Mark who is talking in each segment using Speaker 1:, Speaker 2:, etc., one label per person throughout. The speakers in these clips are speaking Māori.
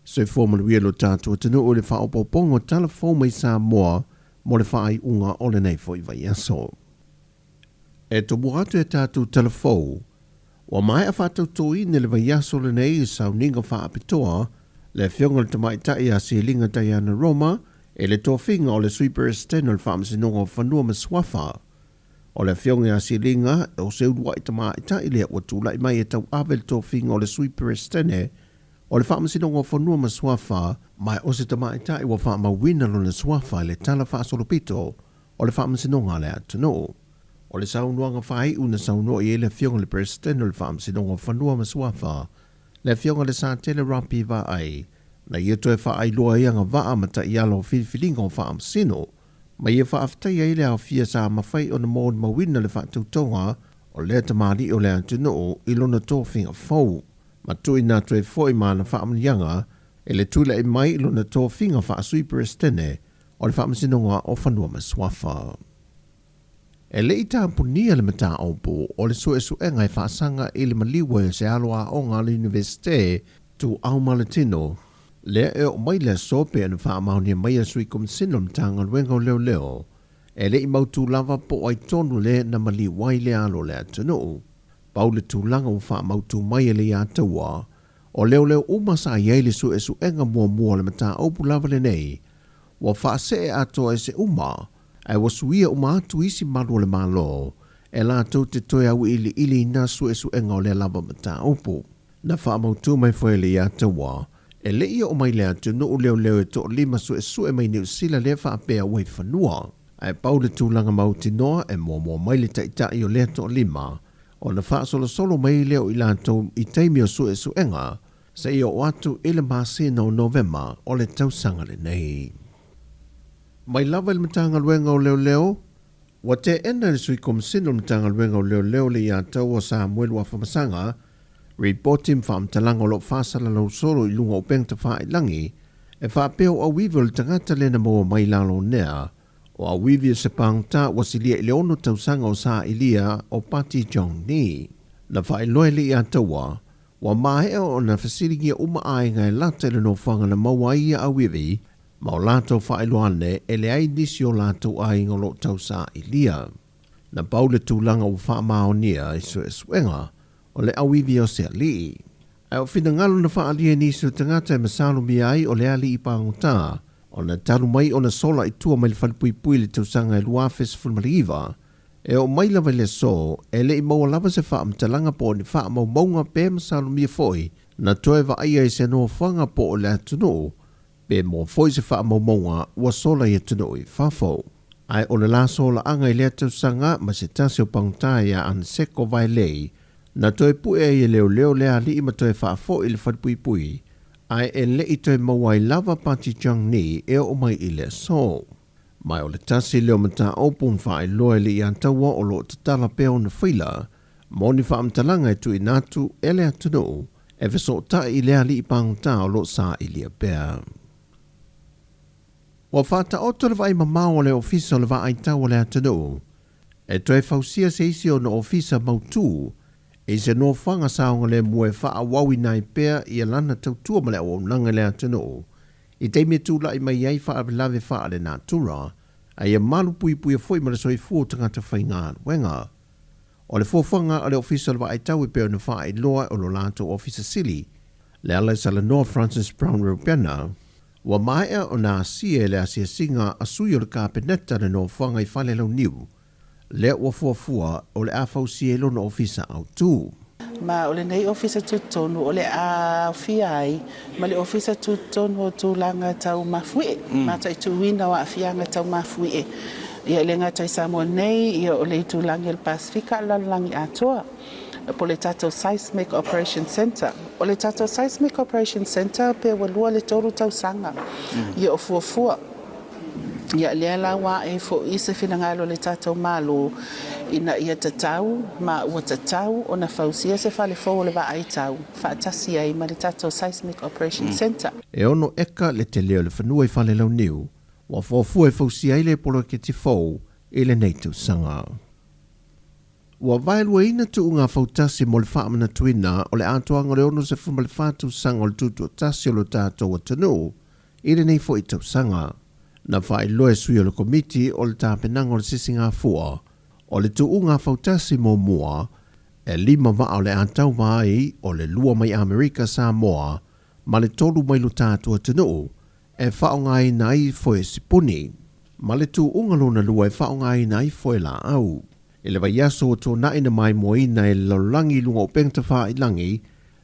Speaker 1: Se formal wheel tato to no le fa opopongo telephone mai Sāmoa mo le fai unga o le nei foi vai aso. E to buatu e tato telephone, wa mai a whātau toi ne le vai aso le nei sau ninga wha apitoa, le whionga le tamai tai a si linga Diana Roma, e le tōwhinga o le sweeper esteno le whaamasinonga o whanua maswafa. O le whionga a si linga, o se udua i tamai tai le wa tūlai mai e tau awe le tōwhinga o le sweeper estene, o le whaamasinonga o whanua maswafa, mai o se tamai tai wa whaamawina lo le swafa le tala whaasolopito, o le whaamasinonga le atano. O le saunuanga whai una saunua i le whionga le presidente le whaamasinonga o whanua maswafa, le whionga le sātele rampi wa ai, na ia toe whaai loa ianga waa mata i alo whiliwhilinga o whaamasino, ma ia whaaftai ai le au fia sa mawhai o na mōd mawina le whaatautonga o le tamari o le atano i lona tōwhinga fau. Ma tui nā tue foi ma na whaamanianga e le tula i mai i lona tōwhinga whaasui presidente o le whaamasinonga o whanua maswafa. E le i tāmpunia le mata opo o le suesuenga e whaasanga i le maliwa se aloa o ngā le universite tu au malatino. Le e o mai le sope anu whaamaunia mai a sui kumsino mtanga luenga o leo leo. E le i mautu lava po ai tonu le na maliwa i le alo le atano. Pau le tūlanga o whaamautu mai le ataua. O leo leo umasa i le suesuenga mua le mata opo lava le nei. Wa whaase ato e se ai wasuia atu isi malu le malo, e la tau te toi au ili na suesuenga o le lava mata opo. Na whaamautu mai fwoi le ataua, e le ia o mai le atu no u leo e to lima suesue mai New Zealand le whaapea wei whanua. Ai pau le tūlanga mauti noa e mua mai le taitai o le to lima, o na whaasolo mai leo i la tau i teimi o suesuenga, sa ia o atu ile masina o November o le tausanga le nei. Mai lava le matanga luenga o leo, wa te ena le sui komsino le matanga luenga o leo le ia tau o Samuel wa whamasanga, reporting whaamtalanga o lo whaasala lau soro i lunga o pengta whaelangi, e whaapeo a wivo le tangata lena moa mai lalo nea, o a wivi se pangta wa silia i leono tausanga o sa ilia o Pati John Ni. Na whaeloe le ia taua, wa mahe o na whasiringia uma ainga e lata le no whanga na maua ia a wivi, ma o lātou whaeloane e le ai nisi o lātou ai ngolo tau sa ilia. Na paule tūlanga o whaamaonia i suesuenga o le awivi o se ali. Ai o whina ngalo na whaalia nisi o tangata e masalo mi ai o le ali i pāngota, o na taru mai o na sola i tua mai le whanpui le tausanga e luafes fulmariva, e o mai lava le so e le i maua lava se whaamtalanga po ni whaamaunga pe masalo mi foi, na toe wa aia i se no whanga po o le atunu, pe mo foi se wha maumonga ua sola i atano i whafo. Ai o le la sola anga i lea tausanga ma se tase o pangtai a anseko vai lei, na toi pue i leo lea li ima toi whafo i le whanpui, ai e le i toi mawai lava Pati Jang ni e o mai i le so. Mai o le tase leo mata opun wha i loe li i antaua o lo te tala peo na whila, mo ni wha amtalanga e tu i natu e le atano, e veso ta i lea li i pangta o lo sa i lia pea. Wa whata oto le vai mamao le ofisa le vai tau le atano. E toi fausia se isi o na ofisa mautu, e se no whanga saonga le mue wha wawi nai pea i alana tautua ma le o nanga le atano. I teime tūla i mai ai wha lave wha le natura, a ia malu pui a foi ma le soi fua tangata whainga wenga. O le fōwhanga a le ofisa le vai tau i pea na wha i loa o lo lato ofisa sili, le ala sa le North Francis Brown Rupiana, wa maea o nā sia le asia singa a sui o le kāpeneta le no whanga i whale lau niu. Le ua fuafua o le awhau sia lo na ofisa au tū.
Speaker 2: Ma o le nei ofisa tutonu o le a fia ai, ma le ofisa tutonu o tūlanga tau mafui, ma tai tuwina wa afianga tau mafui. Ia le ngatai Sāmoan nei, ia o le tūlanga il Pasifika lalangi atoa. Po le tatou Seismic Operation Center. O le tatou Seismic Operation Center pe walua le toru tausanga. Ia o fuafua. Ia lea la wa e fo isa finangalo le tatou malo ina ia tatau, ma ua tatau o na fausia se fale fo le va ai tau. Faatasi ai ma le tatou Seismic Operation Center.
Speaker 1: E ono eka le te leo le whanua i whale lau niu, wa fuafua e fausia i le polo ke te fau i le nei tausanga. Ua vaelua ina tu ngā fautasi mo le whaamana tuina o le atoanga le ono se fuma le whātu sanga o le tutu tasi o le tātou o tanu, ire nei fo i tau sanga. Na whae loe sui o le komiti o le tāpenanga o le sisinga fua, o le tu ngā fautasi mo mua, e 5 vaa o le atau vai o le 2 mai Amerika Sāmoa, ma le 3 mai lo tātou o tanu, e whaongai nai fo e sipuni, ma le tu ungalona lua e whaongai nai fo e la au. E le vaiaso o tō naina mai moina e laulangi lunga o pengta wha i langi,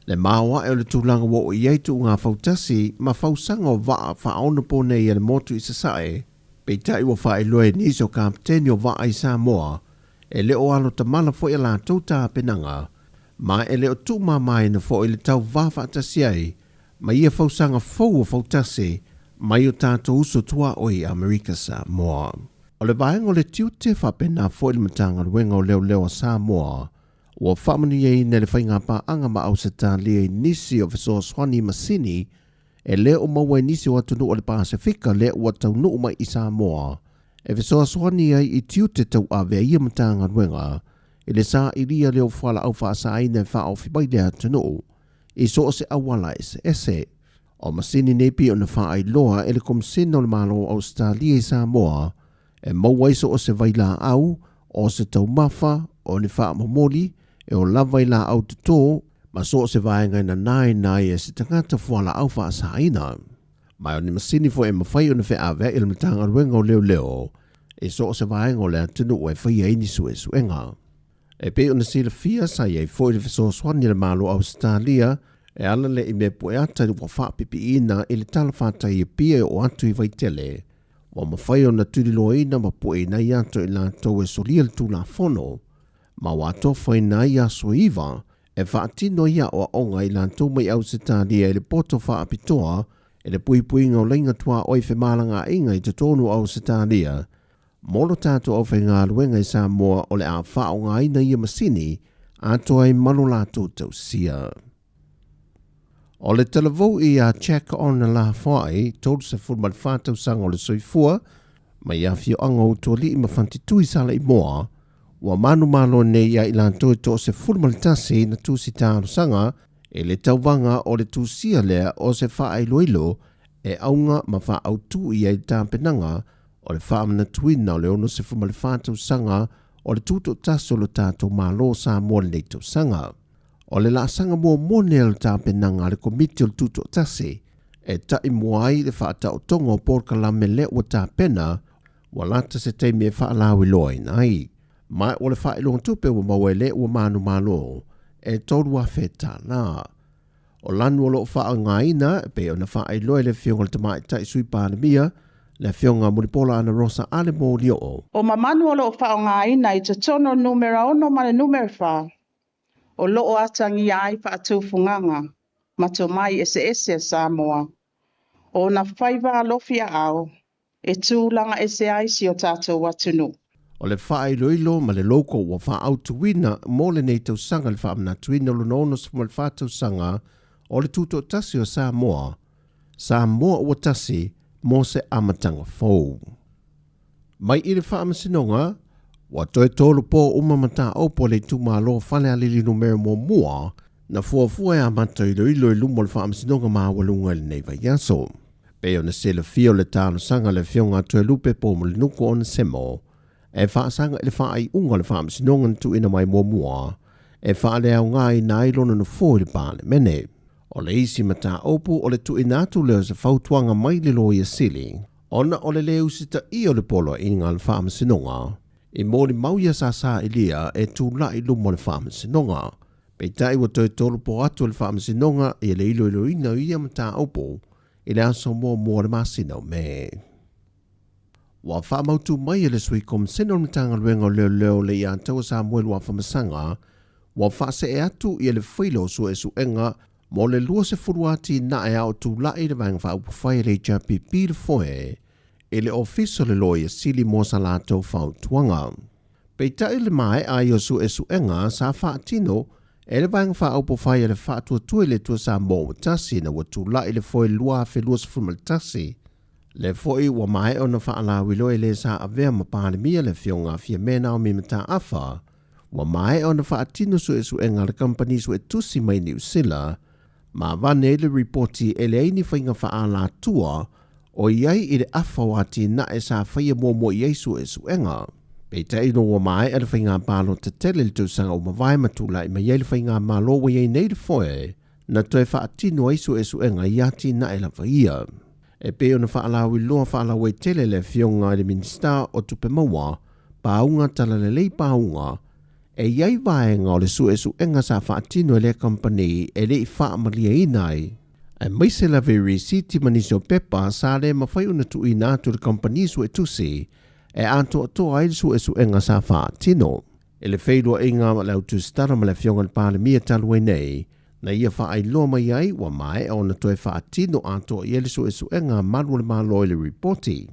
Speaker 1: le maua e o le tūlanga wo o ieitu ngā fautasi ma fausanga o vaa whaona pōne i le motu i sasae, pei tai wa wha e loe niso kapteni o vaa i Samoa, e le o alo tamala fo i la tauta penanga, ma e le o tūma mai na fo i le tau vaa whaatasi ai, ma ia fausanga fau o fautasi, ma i o tātou uso tua o i Amerika Samoa. O le vaenga o le tiute whapena fo i le matanga luenga o leo Samoa, ua whamani e ne le whainga pa anga ma au se tā lia nisi o Fesoa Swani Masini, e leo maua nisi o atunu o le Pasifika leo o taunu mai i Samoa. E Fesoa Swani ai I tiute tau awea ia matanga luenga, e le sa iria leo whala au whaasa aina e wha o whibai lea atunu, I so se awala ese. O Masini nepi o na wha ai loa e le komsina o le malo o Australia I Samoa, e mauaiso o se vaila au, o se tau mafa, o ni wha mamoli, e o lava I la au tuto, ma so o se vaenga ina nai e se tangata fuala au wha sa aina. Mai o ni Masini fo e mawhai o na wha awea il matanga ruenga o leo, e so o se vaenga o lea tunu o e whai aini suenga. E pe o na sila fia sa e fo I le Fesoa Swani le malo Australia, e ala le I me poe ata wa wha pipi ina I le tala whata I pia o atu I vaitele, wa mawhai o na tulilo ina ma poe na I ato I la tau e solia le tu la fono, ma wa tofa I na I aso iwa, e whaatino ia o onga I la tau mai au se tālia I le poto wha apitoa, e le pui ngau lenga tua oi whe malanga inga I te tonu au se tālia, molo tātou au whe ngā luenga I Samoa o le a wha o ngā ina ia Masini, ato ai malo la tau sia. O le talavou I a check on na la whai, tolu se fulman whātau sanga o le soifua, ma ia fio anga o tō li I mawhantitui sala I moa, wa manu malo ne ia I lanto to se fulman tasi na tūsi tāru sanga, e le tauwanga o le tūsia lea o se whaai loilo, e aunga ma wha au tū I ai tāpenanga, o le whaamana tuina o le ono se fulman whātau sanga, o le tūto taso lo tātou malo Samoa le neitau sanga. O le la sanga mua mone al tāpenanga le komiti o le tuto tase, e tai muai le whaata o tonga o porka la me le o tāpena, wa lata se teimi e whaalawi loa nai. Mai o le whaelong tupe wa maua le o manu malo, e tolu a wheta la. O lanu o lo whaa ngaina, pe o na whae loa le whionga le tamai tai sui pānemia, le whionga muripola ana rosa ale mo lio o.
Speaker 2: O mamanu o lo whaa ngaina I te tono numera ono ma le numera whaa. O loo atangi ai pa atufunganga, mato mai ese Samoa. O na whaiva alofia au, e tūlanga ese ai si o tātou watunu.
Speaker 1: O le whae loilo ma le loko wa wha au tuina mo le nei tau sanga le wha amna tuina lo nono ma le wha tau sanga o le tuto tasi o Samoa. Samoa o tasi mo se amatanga fau. Mai I le wha amasinonga, wa toi tolu po umamata o po le tumalo whale alili numero mo mua, na fuafua e amata I loilo I lumo le whaamsinonga maa walunga le neiva yaso. Peo na se le fio le tāno sanga le fionga tue lupe po mo le nuko o na semo, e whaasanga le wha ai unga le whaamsinonga tu ina mai mo mua, e wha le au ngai na ilona na fo le pāne mene. O le isi mata opu o le tu inatu leo se fautuanga mai le loia sili, ona o le leo sita I o le polo inga le whaamsinonga, I mōri mauia sa ilia e tūla I lumo le whaamasinonga. Pei tai wa toi tolu po atu le whaamasinonga I le ilo ina ia mata opo I le aso mua le masina o me. Wa whaamautu mai le sui kom seno mtanga luenga leo le ia taua Samuel wa whamasanga, wa whaase e atu I le whailo su enga mo le lua se furuati na e au tūla I le vanga whaupufai le JPP le foe, e le ofiso le loia sili mo sa lātou whautuanga. Pei tai le mai ai o su enga sa whaatino, e le vanga whaupufai le whaatua tue le tua sa mō tasi na watu la I le foe lua fe lua sifuma tasi. Le foe wa mai o na whaalawi loe le sa avea ma pānemia le fionga fia mena o mimata afa, wa mai ona whaatino suesuenga le company sue tusi mai New Zealand, ma vane le reporti ele aini whainga whaala tua, o iai i le awha wati na e sa whaia mo iai suesuenga. Pei ta ino wa mai e le whainga palo te tele le tūsanga o mawai matula i mai le whainga malo wa iai nei le foe, na toe whaatino ai suesuenga i ati na e la whaia. E pe ona whaalawi loa whaalawi tele le fionga le minista o tupe maua, paunga tala le lei paunga, e iai vaenga o le suesuenga sa whaatino le company e le i whaamalia inai. E maise la veri siti manisio pepa sa le mawhai una tu ina atu le company sue tusi, e ato ato ai le suesuenga sa whaatino. E le whailua inga ma le autu stara ma le fionga le pāle mia talue nei, na ia whaai loa mai ai wa mai o na toe whaatino ato i le suesuenga malu le malo i le reporti.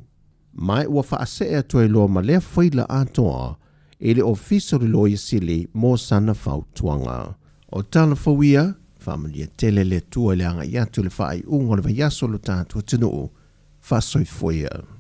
Speaker 1: Mai ua whaasea toe loa ma lea whaila atoa, e le ofiso le loia sili mō sana whautuanga. O tala whawia, whamalia tele le tua le anga i atu le whaai ungo le vaiaso lo tātua tinu, whasoi fwea.